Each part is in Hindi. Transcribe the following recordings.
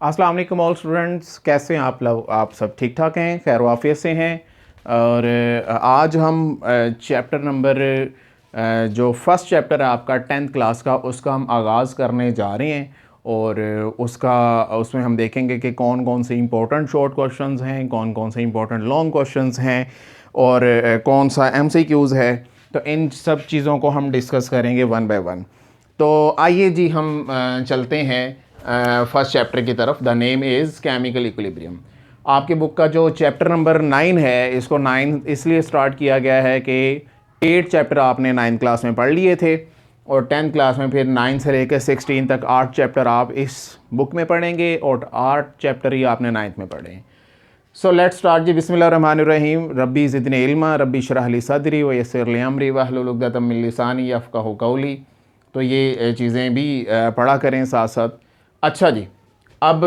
अस्सलाम वालेकुम ऑल स्टूडेंट्स, कैसे हैं आप लोग? आप सब ठीक ठाक हैं, खैर वाफियत से हैं। और आज हम चैप्टर नंबर जो फर्स्ट चैप्टर है आपका 10th क्लास का, उसका हम आगाज़ करने जा रहे हैं। और उसमें हम देखेंगे कि कौन कौन से इंपॉर्टेंट शॉर्ट क्वेश्चंस हैं, कौन कौन से इंपॉर्टेंट लॉन्ग क्वेश्चंस हैं और कौन सा एमसीक्यूज़ है। तो इन सब चीज़ों को हम डिस्कस करेंगे वन बाय वन। तो आइए जी, हम चलते हैं फर्स्ट चैप्टर की तरफ। The name is chemical equilibrium. आपके बुक का जो चैप्टर नंबर 9 है, इसको 9 इसलिए स्टार्ट किया गया है कि 8 चैप्टर आपने 9th क्लास में पढ़ लिए थे और 10th क्लास में फिर 9 से लेकर 16 तक 8 चैप्टर आप इस बुक में पढ़ेंगे और 8 चैप्टर ही आपने 9th में पढ़े हैं। सो लेट्स स्टार्ट जी। बिस्मिल्लाहिर्रहमानिर्रहीम। रब्बी ज़िदनी इल्मा, रब्बी इश्रह ली सदरी व यस्सिर ली अमरी वहलुल उक़दतम मिन लिसानी यफ़क़हू क़ौली। तो ये चीज़ें भी पढ़ा करें साथ साथ। अच्छा जी, अब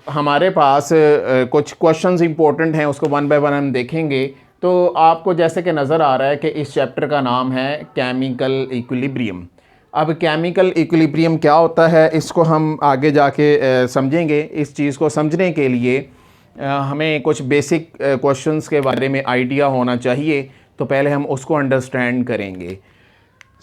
हमारे पास कुछ क्वेश्चंस इंपॉर्टेंट हैं, उसको वन बाय वन हम देखेंगे। तो आपको जैसे कि नज़र आ रहा है कि इस चैप्टर का नाम है केमिकल इक्विलिब्रियम। अब केमिकल इक्विलिब्रियम क्या होता है, इसको हम आगे जाके समझेंगे। इस चीज़ को समझने के लिए हमें कुछ बेसिक क्वेश्चंस के बारे में आइडिया होना चाहिए, तो पहले हम उसको अंडरस्टैंड करेंगे।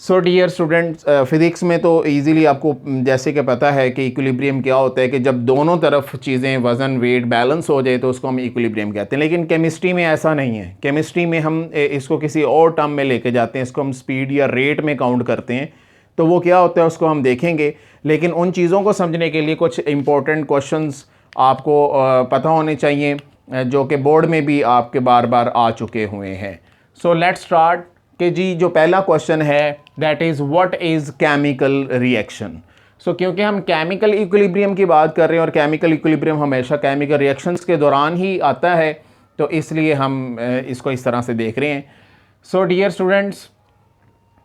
सो डियर स्टूडेंट्स, फ़िज़िक्स में तो इजीली आपको जैसे कि पता है कि इक्विलिब्रियम क्या होता है कि जब दोनों तरफ चीज़ें वज़न वेट बैलेंस हो जाए तो उसको हम इक्विलिब्रियम कहते हैं। लेकिन केमिस्ट्री में ऐसा नहीं है। केमिस्ट्री में हम इसको किसी और टर्म में लेके जाते हैं, इसको हम स्पीड या रेट में काउंट करते हैं। तो वो क्या होता है उसको हम देखेंगे। लेकिन उन चीज़ों को समझने के लिए कुछ इंपॉर्टेंट क्वेश्चंस आपको पता होने चाहिए, जो कि बोर्ड में भी आपके बार बार आ चुके हुए हैं। सो लेट्स स्टार्ट कि जी, जो पहला क्वेश्चन है that is what is chemical reaction. So क्योंकि हम केमिकल इक्विलिब्रियम की बात कर रहे हैं और केमिकल इक्विलिब्रियम हमेशा केमिकल रिएक्शंस के दौरान ही आता है, तो इसलिए हम इसको इस तरह से देख रहे हैं। सो डियर स्टूडेंट्स,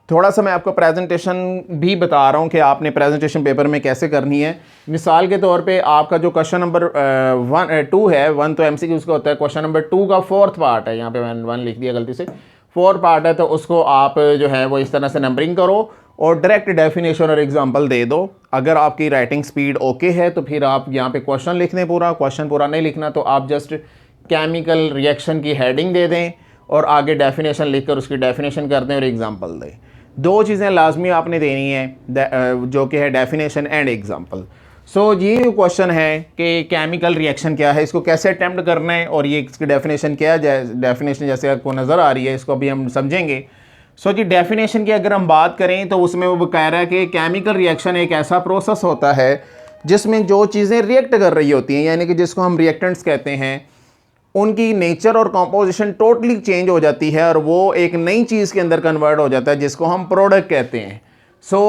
थोड़ा सा मैं आपको प्रेजेंटेशन भी बता रहा हूँ कि आपने प्रेजेंटेशन पेपर में कैसे करनी है। मिसाल के तौर पे आपका जो क्वेश्चन नंबर 2 है, 1 तो एमसीक्यू उसका होता है, क्वेश्चन नंबर 2 का 4th पार्ट है। यहाँ पे मैंने 1 लिख दिया गलती से, 4 पार्ट है, तो उसको आप जो है वो इस तरह से नंबरिंग करो और डायरेक्ट डेफिनेशन और एग्जांपल दे दो। अगर आपकी राइटिंग स्पीड ओके है तो फिर आप यहाँ पे क्वेश्चन लिख दें पूरा। क्वेश्चन पूरा नहीं लिखना तो आप जस्ट केमिकल रिएक्शन की हेडिंग दे दें और आगे डेफिनेशन लिख कर उसकी डेफिनेशन कर दें और एग्जाम्पल दें। 2 चीज़ें लाजमी आपने देनी है, जो कि है डेफिनेशन एंड एग्जाम्पल। सो ये क्वेश्चन है कि केमिकल रिएक्शन क्या है, इसको कैसे अटेम्प्ट करना है और ये इसकी डेफिनेशन क्या है। डेफिनेशन जैसे आपको नज़र आ रही है, इसको भी हम समझेंगे। सो जी, डेफिनेशन की अगर हम बात करें तो उसमें वो कह रहा है कि केमिकल रिएक्शन एक ऐसा प्रोसेस होता है जिसमें जो चीज़ें रिएक्ट कर रही होती हैं, यानी कि जिसको हम रिएक्टेंट्स कहते हैं, उनकी नेचर और कंपोजिशन टोटली चेंज हो जाती है और वो एक नई चीज़ के अंदर कन्वर्ट हो जाता है जिसको हम प्रोडक्ट कहते हैं। सो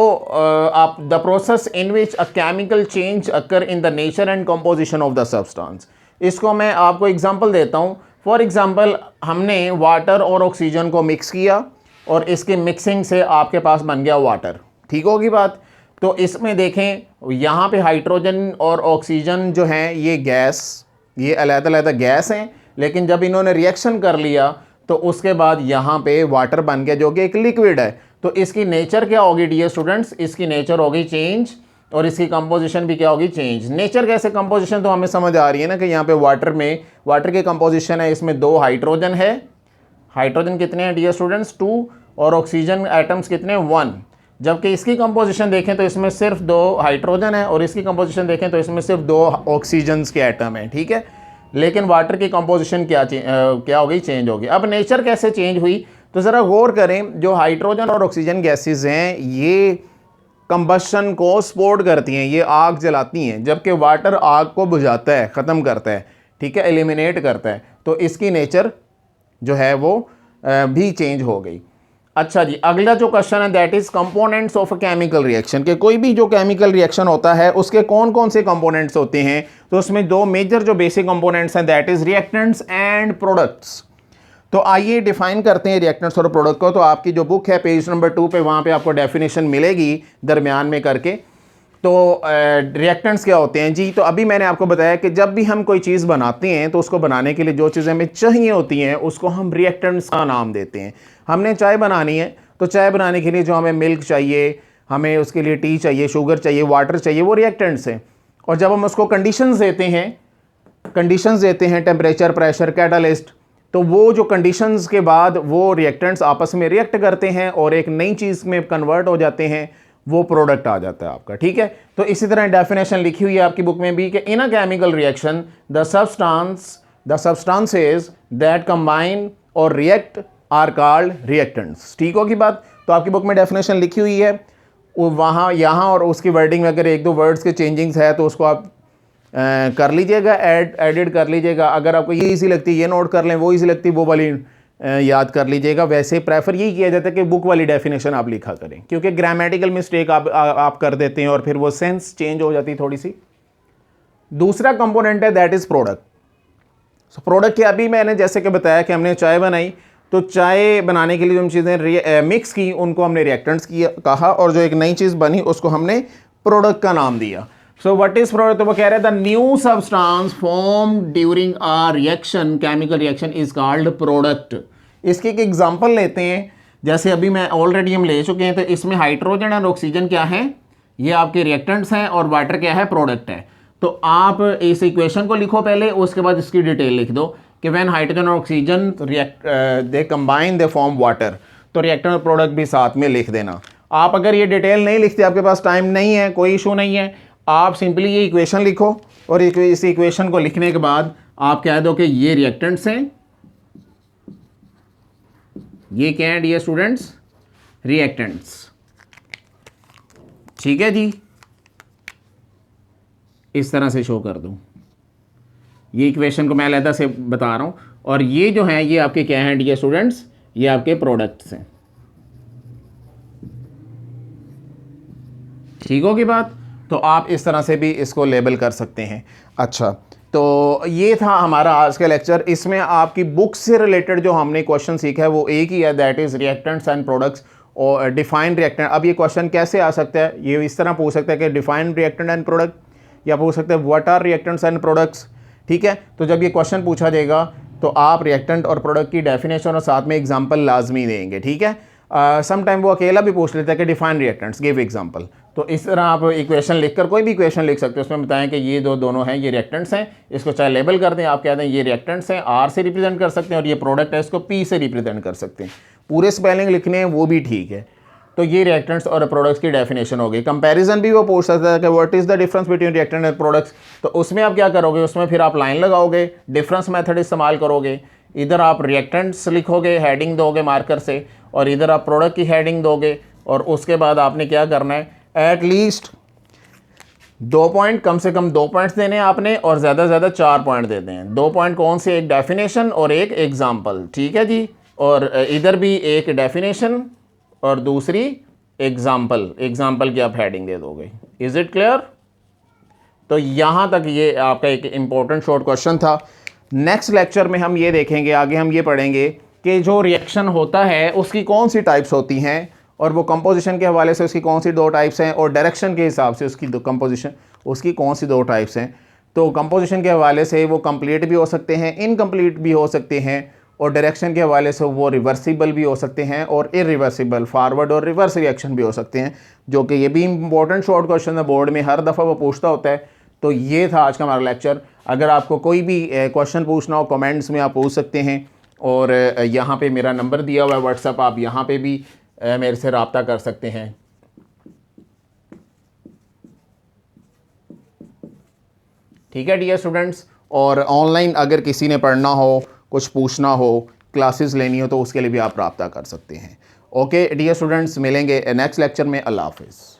आप the process in which a chemical change occur in the nature and composition of the substance. इसको मैं आपको एग्जांपल देता हूँ। फॉर एग्जांपल, हमने वाटर और ऑक्सीजन को मिक्स किया और इसके मिक्सिंग से आपके पास बन गया वाटर। ठीक होगी बात। तो इसमें देखें, यहाँ पे हाइड्रोजन और ऑक्सीजन जो हैं ये गैस, ये अलग-अलग गैस हैं, लेकिन जब इन्होंने रिएक्शन कर लिया तो उसके बाद यहाँ पे वाटर बन गया जो कि एक लिक्विड है। तो इसकी नेचर क्या होगी डियर स्टूडेंट्स? इसकी नेचर होगी चेंज और इसकी कंपोजिशन भी क्या होगी? चेंज। नेचर कैसे? कंपोजिशन तो हमें समझ आ रही है ना कि यहाँ पे वाटर की कंपोजिशन है, इसमें 2 हाइड्रोजन है। हाइड्रोजन कितने हैं डियर स्टूडेंट्स? 2। और ऑक्सीजन एटम्स कितने? 1। जबकि इसकी कंपोजिशन देखें तो इसमें सिर्फ 2 हाइड्रोजन है और इसकी कंपोजिशन देखें तो इसमें सिर्फ 2 ऑक्सीजन के एटम हैं। ठीक है, लेकिन वाटर की कंपोजिशन क्या हो गई? चेंज हो गई। अब नेचर कैसे चेंज हुई, तो ज़रा गौर करें। जो हाइड्रोजन और ऑक्सीजन गैसेस हैं ये कंबशन को सपोर्ट करती हैं, ये आग जलाती हैं, जबकि वाटर आग को बुझाता है, ख़त्म करता है। ठीक है, एलिमिनेट करता है। तो इसकी नेचर जो है वो भी चेंज हो गई। अच्छा जी, अगला जो क्वेश्चन है that is components of a chemical reaction, के कोई भी जो केमिकल रिएक्शन होता है उसके कौन कौन से कंपोनेंट्स होते हैं। तो उसमें 2 मेजर जो बेसिक कंपोनेंट्स हैं that is reactants and products. तो आइए डिफाइन करते हैं रिएक्टेंट्स और प्रोडक्ट को। तो आपकी जो बुक है पेज नंबर 2 पे, वहाँ पे आपको डेफिनेशन मिलेगी दरमियान में करके। तो रिएक्टेंट्स क्या होते हैं जी? तो अभी मैंने आपको बताया कि जब भी हम कोई चीज़ बनाते हैं तो उसको बनाने के लिए जो चीज़ें हमें चाहिए होती हैं उसको हम रिएक्टेंट्स का नाम देते हैं। हमने चाय बनानी है तो चाय बनाने के लिए जो हमें मिल्क चाहिए, हमें उसके लिए टी चाहिए, शुगर चाहिए, वाटर चाहिए, वो रिएक्टेंट्स हैं। और जब हम उसको कंडीशंस देते हैं टेम्परेचर, प्रेशर, कैटालिस्ट, तो वो जो कंडीशंस के बाद वो रिएक्टेंट्स आपस में रिएक्ट करते हैं और एक नई चीज़ में कन्वर्ट हो जाते हैं, वो प्रोडक्ट आ जाता है आपका। ठीक है, तो इसी तरह डेफिनेशन लिखी हुई है आपकी बुक में भी कि in a chemical reaction the substances that combine or react are called reactants. ठीक होगी बात। तो आपकी बुक में डेफिनेशन लिखी हुई है, वहाँ यहाँ और उसकी वर्डिंग में अगर एक दो वर्ड्स के चेंजिंग्स है तो उसको आप कर लीजिएगा, एडिट कर लीजिएगा। अगर आपको ये इजी लगती है ये नोट कर लें, वो इजी लगती है वो वाली याद कर लीजिएगा। वैसे प्रेफर यही किया जाता है कि बुक वाली डेफिनेशन आप लिखा करें, क्योंकि ग्रामेटिकल मिस्टेक आप कर देते हैं और फिर वो सेंस चेंज हो जाती है थोड़ी सी। दूसरा कंपोनेंट है that is product. So product क्या, अभी मैंने जैसे कि बताया कि हमने चाय बनाई, तो चाय बनाने के लिए जो हम चीज़ें मिक्स की उनको हमने रिएक्टेंट्स कहा, और जो एक नई चीज़ बनी उसको हमने प्रोडक्ट का नाम दिया। सो व्हाट इज प्रोडक्ट, तो वो कह रहे थे new substance form during a reaction, chemical reaction is called product. इसकी एक एग्जांपल लेते हैं, जैसे अभी मैं ऑलरेडी हम ले चुके हैं। तो इसमें हाइड्रोजन और ऑक्सीजन क्या है, ये आपके रिएक्टेंट्स हैं, और वाटर क्या है, प्रोडक्ट है। तो आप इस इक्वेशन को लिखो पहले, उसके बाद इसकी डिटेल लिख दो कि व्हेन हाइड्रोजन और oxygen they combine they form water, तो रिएक्टेंट और प्रोडक्ट भी साथ में लिख देना। आप अगर ये डिटेल नहीं लिखते, आपके पास टाइम नहीं है, कोई इशू नहीं है, आप सिंपली ये इक्वेशन लिखो, और इस इक्वेशन को लिखने के बाद आप कह दो कि ये रिएक्टेंट्स हैं, ये क्या है डियर स्टूडेंट्स, रिएक्टेंट्स। ठीक है जी, इस तरह से शो कर दूं, ये इक्वेशन को मैं अलग से बता रहा हूं, और ये जो है ये आपके क्या हैं डियर स्टूडेंट्स, ये आपके प्रोडक्ट्स हैं। ठीक होगी बात। तो आप इस तरह से भी इसको लेबल कर सकते हैं। अच्छा, तो ये था हमारा आज का लेक्चर। इसमें आपकी बुक से रिलेटेड जो हमने क्वेश्चन सीखा है वो एक ही है, that is reactants and products और डिफाइन रिएक्टेंट। अब ये क्वेश्चन कैसे आ सकता है, ये इस तरह पूछ सकता है कि डिफाइन रिएक्टेंट एंड प्रोडक्ट, या पूछ सकते हैं what are reactants and products. ठीक है, तो जब ये क्वेश्चन पूछा जाएगा तो आप रिएक्टेंट और प्रोडक्ट की डेफिनेशन और साथ में एग्जाम्पल लाजमी देंगे। ठीक है, सम टाइम वो अकेला भी पूछ लेता है कि डिफाइन रिएक्टेंट्स, गिव एग्जाम्पल। तो इस तरह आप इक्वेशन लिखकर कोई भी इक्वेशन लिख सकते हो, उसमें बताएं कि ये दोनों हैं, ये रिएक्टेंट्स हैं, इसको चाहे लेबल कर दें, आप कह दें ये रिएक्टेंट्स हैं, आर से रिप्रेजेंट कर सकते हैं, और ये प्रोडक्ट है, इसको पी से रिप्रेजेंट कर सकते हैं। पूरे स्पेलिंग लिखने हैं वो भी ठीक है। तो ये रिएक्टेंट्स और प्रोडक्ट्स की डेफिनेशन होगी। कंपैरिजन भी वो पूछ सकता है कि what is the difference between reactant and products. तो उसमें आप क्या करोगे, उसमें फिर आप लाइन लगाओगे, डिफरेंस मेथड इस्तेमाल करोगे। इधर आप रिएक्टेंट्स लिखोगे, हेडिंग दोगे मार्कर से, और इधर आप प्रोडक्ट की हेडिंग दोगे, और उसके बाद आपने क्या करना है, एटलीस्ट 2 पॉइंट, कम से कम 2 पॉइंट्स देने हैं आपने, और ज़्यादा से ज़्यादा 4 पॉइंट देते हैं। 2 पॉइंट कौन से, एक डेफिनेशन और एक एग्जाम्पल। ठीक है जी, और इधर भी एक डेफिनेशन और दूसरी एग्जाम्पल की आप हेडिंग दे दोगे। Is it clear. तो यहाँ तक ये आपका एक इम्पोर्टेंट शॉर्ट क्वेश्चन था। नेक्स्ट लेक्चर में हम ये देखेंगे, आगे हम ये पढ़ेंगे कि जो रिएक्शन होता है उसकी कौन सी टाइप्स होती हैं, और वो कंपोजिशन के हवाले से उसकी कौन सी 2 टाइप्स हैं, और डायरेक्शन के हिसाब से उसकी कंपोजिशन उसकी कौन सी 2 टाइप्स हैं। तो कंपोजिशन के हवाले से वो कंप्लीट भी हो सकते हैं, इनकम्प्लीट भी हो सकते हैं, और डायरेक्शन के हवाले से वो रिवर्सिबल भी हो सकते हैं, और इरिवर्सिबल, फॉरवर्ड और रिवर्स रिएक्शन भी हो सकते हैं, जो कि ये भी इंपॉर्टेंट शॉर्ट क्वेश्चन है, बोर्ड में हर दफ़ा वो पूछता होता है। तो ये था आज का हमारा लेक्चर। अगर आपको कोई भी क्वेश्चन पूछना हो कमेंट्स में आप पूछ सकते हैं, और यहाँ पे मेरा नंबर दिया हुआ है व्हाट्सएप, आप यहाँ पे भी मेरे से रब्ता कर सकते हैं। ठीक है डियर स्टूडेंट्स, और ऑनलाइन अगर किसी ने पढ़ना हो, कुछ पूछना हो, क्लासेस लेनी हो, तो उसके लिए भी आप रब्ता कर सकते हैं। ओके डियर स्टूडेंट्स, मिलेंगे नेक्स्ट लेक्चर में। अल्लाह हाफिज़।